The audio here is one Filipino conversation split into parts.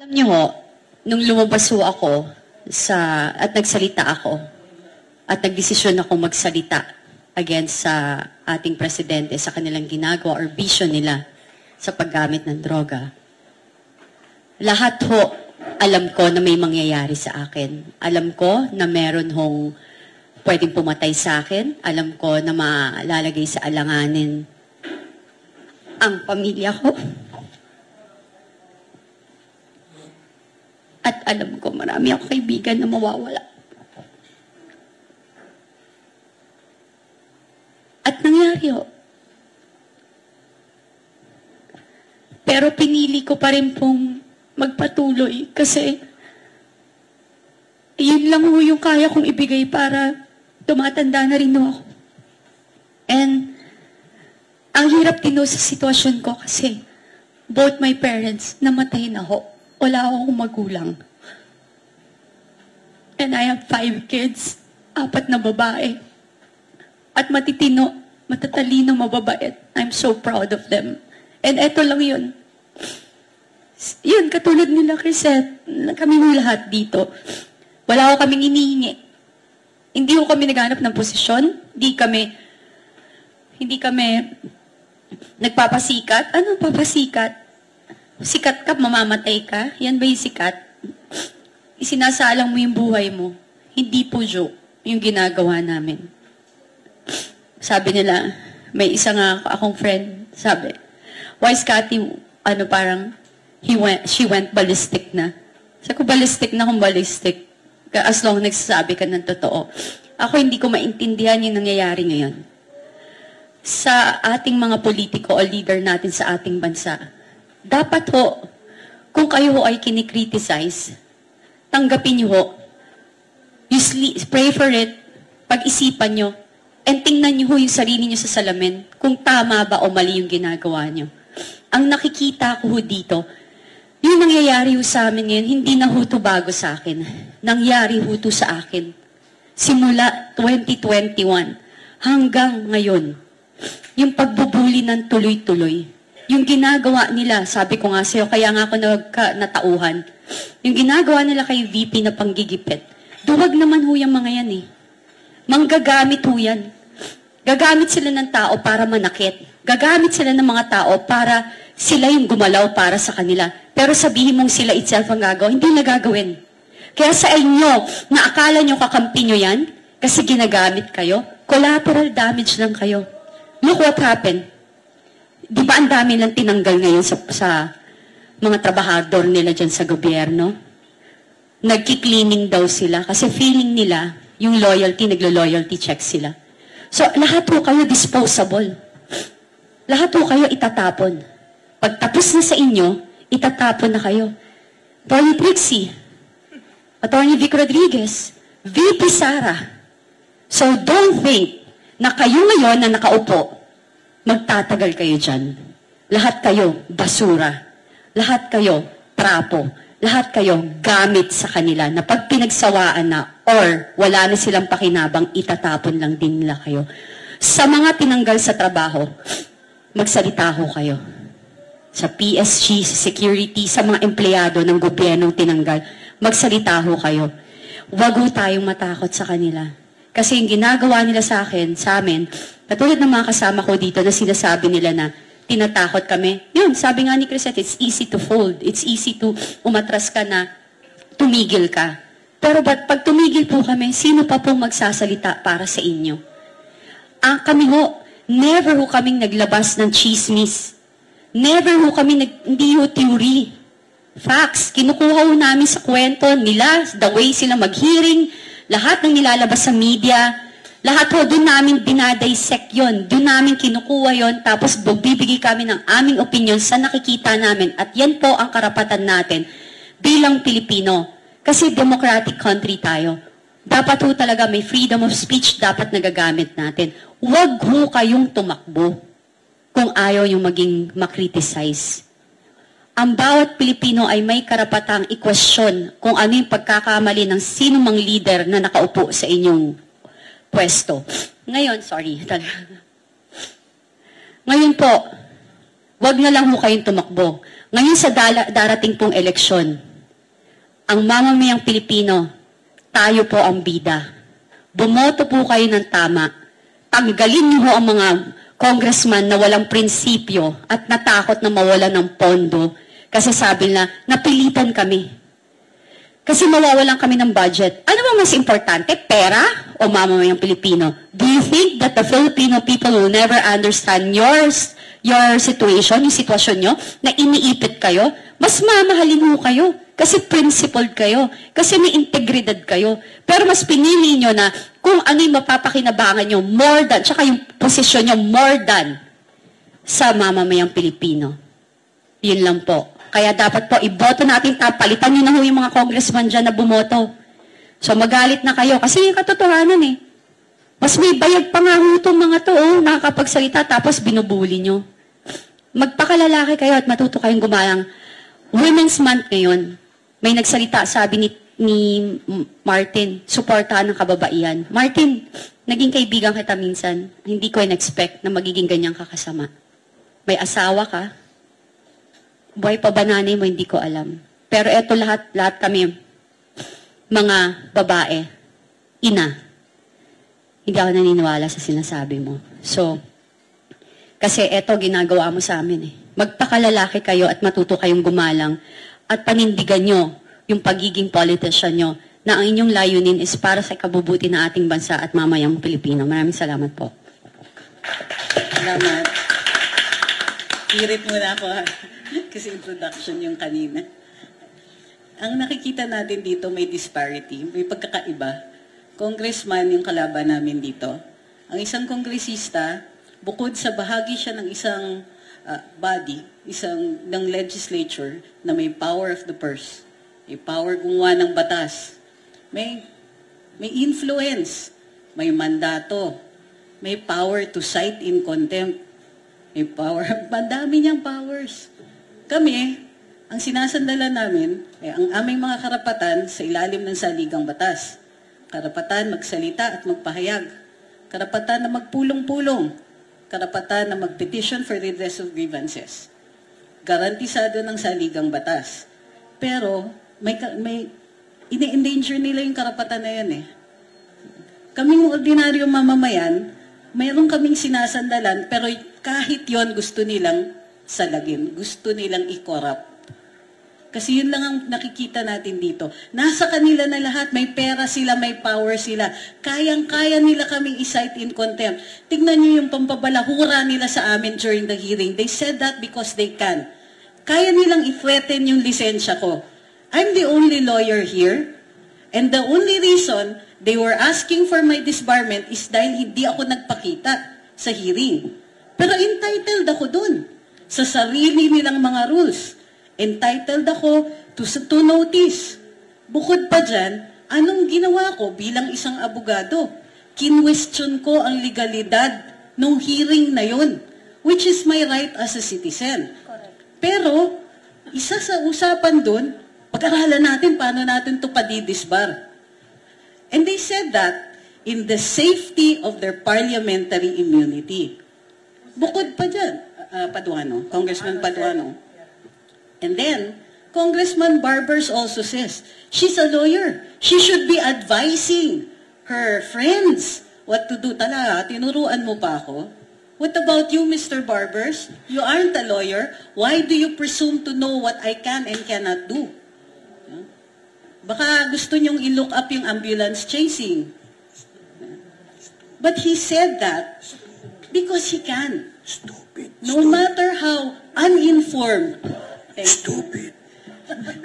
Alam niyo ho, nung lumabas ho ako at nagsalita ako at nagdesisyon ako magsalita against sa ating presidente sa kanilang ginagawa or vision nila sa paggamit ng droga. Lahat ho, alam ko na may mangyayari sa akin. Alam ko na meron hong pwedeng pumatay sa akin. Alam ko na malalagay sa alanganin ang pamilya ko. At alam ko marami akong kaibigan na mawawala. At nangyari ho. Pero pinili ko pa rin pong magpatuloy kasi yun lang ho yung kaya kong ibigay para tumatanda na rin ho ako. And ang hirap din ho sa sitwasyon ko kasi both my parents namatay na ho. Wala akong magulang. And I have 5 kids, 4 na babae. At matitino, matatalino, mababait. I'm so proud of them. And eto lang yun. Yun, katulad nila, Crisette, kami mo lahat dito. Wala ko kaming inihingi. Hindi ko kami naghanap ng posisyon. Hindi kami nagpapasikat. Ano papasikat? Sikat ka, mamamatay ka? Yan ba yung sikat? Isinasalang mo yung buhay mo. Hindi po joke yung ginagawa namin. Sabi nila, may isa nga akong friend, sabi, why Scotty, parang, she went ballistic na. Sabi ko, ballistic na kung ballistic. As long nagsasabi ka ng totoo. Ako hindi ko maintindihan yung nangyayari ngayon. Sa ating mga politiko o leader natin sa ating bansa, dapat ho, kung kayo ho ay kinikriticize, tanggapin nyo ho, pray for it, pag-isipan nyo, and tingnan nyo ho yung sarili nyo sa salamin, kung tama ba o mali yung ginagawa nyo. Ang nakikita ko ho dito, yung nangyayari ho sa amin ngayon, hindi na ho to bago sa akin. Nangyari ho to sa akin. Simula 2021 hanggang ngayon, yung pagbubuli ng tuloy-tuloy. Yung ginagawa nila, sabi ko nga sa'yo, kaya nga ako natauhan, yung ginagawa nila kay VP na panggigipit, duwag naman ho yung mga yan eh. Manggagamit ho yan. Gagamit sila ng tao para manakit. Gagamit sila ng mga tao para sila yung gumalaw para sa kanila. Pero sabihin mong sila itself ang gagawa, hindi na gagawin. Kaya sa inyo, na akala nyo kakampi nyo yan, kasi ginagamit kayo, collateral damage lang kayo. Look what happened. Di ba ang dami lang tinanggal ngayon sa mga trabahador nila dyan sa gobyerno? Nagki-cleaning daw sila kasi feeling nila yung loyalty, naglo-loyalty check sila. So, lahat po kayo disposable. Lahat po kayo itatapon. Pag tapos na sa inyo, itatapon na kayo. Attorney Trixie, Attorney Vic Rodriguez, VP Sara. So, don't think na kayo ngayon na nakaupo, magtatagal kayo dyan. Lahat kayo basura. Lahat kayo trapo. Lahat kayo gamit sa kanila na pag pinagsawaan na or wala na silang pakinabang, itatapon lang din nila kayo. Sa mga tinanggal sa trabaho, magsalita ho kayo. Sa PSG, sa security, sa mga empleyado ng gobyernong tinanggal, magsalita ho kayo. Wag ho tayong matakot sa kanila. Kasi yung ginagawa nila sa akin, sa amin, katulad ng mga kasama ko dito na sinasabi nila na tinatakot kami. Yun, sabi nga ni Crisette, it's easy to fold. It's easy to umatras ka na tumigil ka. Pero pag tumigil po kami, sino pa pong magsasalita para sa inyo? Kami ho, never ho kaming naglabas ng chismis. Never ho kami, hindi ho theory. Facts, kinukuha ho namin sa kwento nila, the way sila mag-hearing, lahat ng nilalabas sa media, lahat ho, doon namin dinadissect yun. Doon namin kinukuha yun, tapos bibigay kami ng aming opinion sa nakikita namin. At yan po ang karapatan natin bilang Pilipino. Kasi democratic country tayo. Dapat ho talaga may freedom of speech, dapat nagagamit natin. Huwag ho kayong tumakbo kung ayaw yung maging makriticize. Ang bawat Pilipino ay may karapatang i-question kung ano yung pagkakamali ng sino mang leader na nakaupo sa inyong pwesto. Ngayon, sorry. Ngayon po, wag na lang ho kayong tumakbo. Ngayon sa darating pong eleksyon, ang mamamayang Pilipino, tayo po ang bida. Bumoto po kayo ng tama. Tanggalin niyo ho ang mga congressman na walang prinsipyo at natakot na mawalan ng pondo kasi sabi na, napilitan kami. Kasi mawawalan kami ng budget. Ano ba mas importante? Pera o mamamayang Pilipino? Do you think that the Filipino people will never understand your situation, yung sitwasyon nyo, na iniipit kayo? Mas mamahalin mo kayo. Kasi principled kayo. Kasi may integridad kayo. Pero mas pinili nyo na kung ano yung mapapakinabangan nyo, more than, tsaka yung posisyon nyo, more than sa mamamayang Pilipino. Yun lang po. Kaya dapat po, iboto natin, palitan nyo na ho yung mga congressman dyan na bumoto. So magalit na kayo. Kasi yung katotohanan eh. Mas may bayag pa nga ho itong mga to, nakakapagsalita, tapos binubuli nyo. Magpakalalaki kayo at matuto kayong gumayang. Women's Month ngayon, may nagsalita, sabi ni Martin, suportahan ng kababaihan. Martin, naging kaibigan kita minsan. Hindi ko in-expect na magiging ganyang kakasama. May asawa ka. Buhay pa ba nanay mo, hindi ko alam. Pero eto lahat kami, mga babae, ina. Hindi ako naniniwala sa sinasabi mo. So, kasi eto ginagawa mo sa amin eh. Magpakalalaki kayo at matuto kayong gumalang at panindigan nyo yung pagiging politician nyo na ang inyong layunin is para sa ikabubuti ng ating bansa at mamayang Pilipino. Maraming salamat po. Salamat. Irit muna ako ha. Kasi introduction yung kanina. Ang nakikita natin dito may disparity, may pagkakaiba. Congressman yung kalaban namin dito. Ang isang kongresista, bukod sa bahagi siya ng isang body, ng legislature na may power of the purse, may power gumawa ng batas, may influence, may mandato, may power to cite in contempt, may power, madami niyang powers. Kami, ang sinasandalan namin, ang aming mga karapatan sa ilalim ng saligang batas. Karapatan magsalita at magpahayag. Karapatan na magpulong-pulong. Karapatan na mag-petition for redress of grievances. Garantisado ng saligang batas. Pero, may ini-endanger nila yung karapatan na yan eh. Kaming ordinaryong mamamayan, mayroon kaming sinasandalan, pero kahit yon gusto nilang salagin. Gusto nilang i-corrupt. Kasi yun lang ang nakikita natin dito. Nasa kanila na lahat. May pera sila, may power sila. Kayang-kaya nila kaming i-cite in contempt. Tignan niyo yung pampabalahura nila sa amin during the hearing. They said that because they can. Kaya nilang i-threaten yung lisensya ko. I'm the only lawyer here. And the only reason they were asking for my disbarment is dahil hindi ako nagpakita sa hearing. Pero entitled ako dun. Sa sarili nilang mga rules. Entitled ako to notice. Bukod pa dyan, anong ginawa ko bilang isang abogado? Kinwestiyon ko ang legalidad ng hearing na yun, which is my right as a citizen. Pero, isa sa usapan dun, pag-aralan natin paano natin ito padidisbar. And they said that in the safety of their parliamentary immunity. Bukod pa dyan, Paduano, Congressman Paduano. And then, Congressman Barbers also says, she's a lawyer. She should be advising her friends what to do. Tala, tinuruan mo pa ako. What about you, Mr. Barbers? You aren't a lawyer. Why do you presume to know what I can and cannot do? Baka gusto niyong i-look up yung ambulance chasing. But he said that because he can. Stupid. No matter how uninformed. Stupid.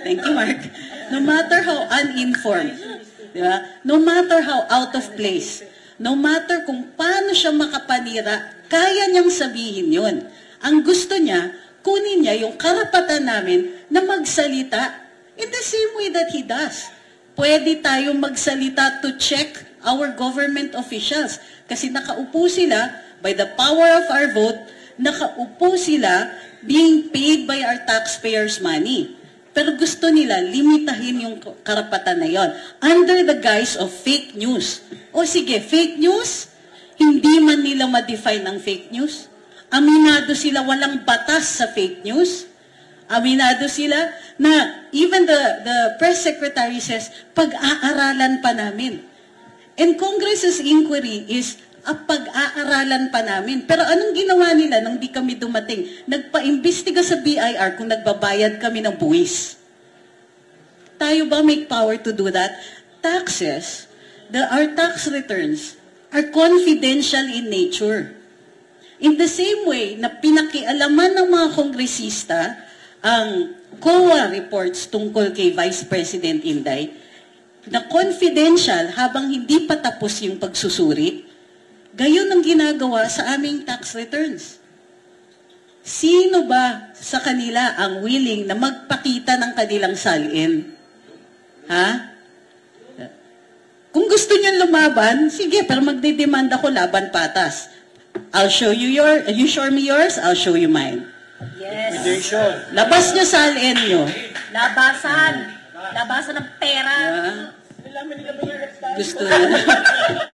Thank you, Mark. No matter how uninformed, di ba? No matter how out of place, no matter kung paano siya makapanira, kaya niyang sabihin yun. Ang gusto niya, kunin niya yung karapatan namin na magsalita in the same way that he does. Pwede tayong magsalita to check our government officials. Kasi nakaupo sila, by the power of our vote, nakaupo sila being paid by our taxpayers' money. Pero gusto nila limitahin yung karapatan na yon under the guise of fake news. O sige, fake news? Hindi man nila ma-define ang fake news? Aminado sila walang batas sa fake news? Aminado sila na even the press secretary says, pag-aaralan pa namin. And Congress's inquiry is pag-aaralan pa namin. Pero anong ginawa nila nung di kami dumating? Nagpa-imbestiga sa BIR kung nagbabayad kami ng buwis. Tayo ba may power to do that? Taxes, our tax returns are confidential in nature. In the same way na pinakialaman ng mga kongresista ang COA reports tungkol kay Vice President Inday, na confidential habang hindi pa tapos yung pagsusuri, gayon ang ginagawa sa aming tax returns. Sino ba sa kanila ang willing na magpakita ng kanilang salin? Ha? Kung gusto niyan lumaban, sige, pero magdidemand ako laban patas. I'll show you you show me yours, I'll show you mine. Yes. Labas niyo salin niyo. Labasan. Labasan ng pera. Gusto